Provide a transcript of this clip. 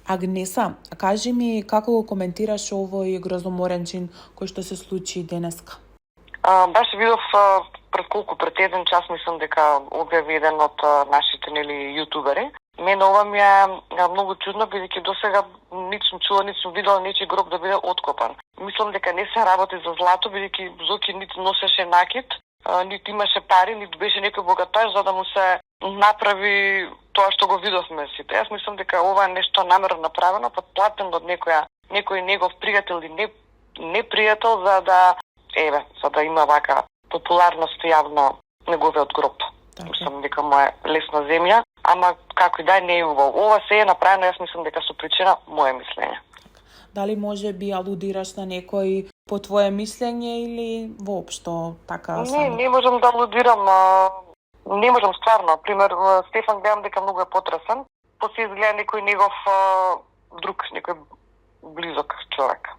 Агнеса, кажи ми како го коментираш овој грозоморен чин кој што се случи денеска? Баш видов пред еден час, мислам дека објави еден од нашите јутубери. Мене ова ми е многу чудно, бидејќи досега ничем чула, ничем видела нечи гроб да биде откопан. Мислам дека не се работи за злато, бидејќи Зоки ниту носеше накид, ниту имаше пари, ниту беше некој богаташ за да му се направи тоа што го видовме сите. Јас мислам дека ова е нешто намерно направено, подплатен од некој негов пријател или не пријател за да има вака популарност јавно неговиот гроб. Мислам дека му е лесна земја, ама како и да не е убаво. Ова се е направено, јас мислам дека со причина мое мислење. Дали може би алудираш на некој по твое мислење или воопшто така само? Не можам да алудирам, не можам стварно. Пример, Стефан гледам дека многу е потресен, после изгледа некој негов друг, некој близок човек.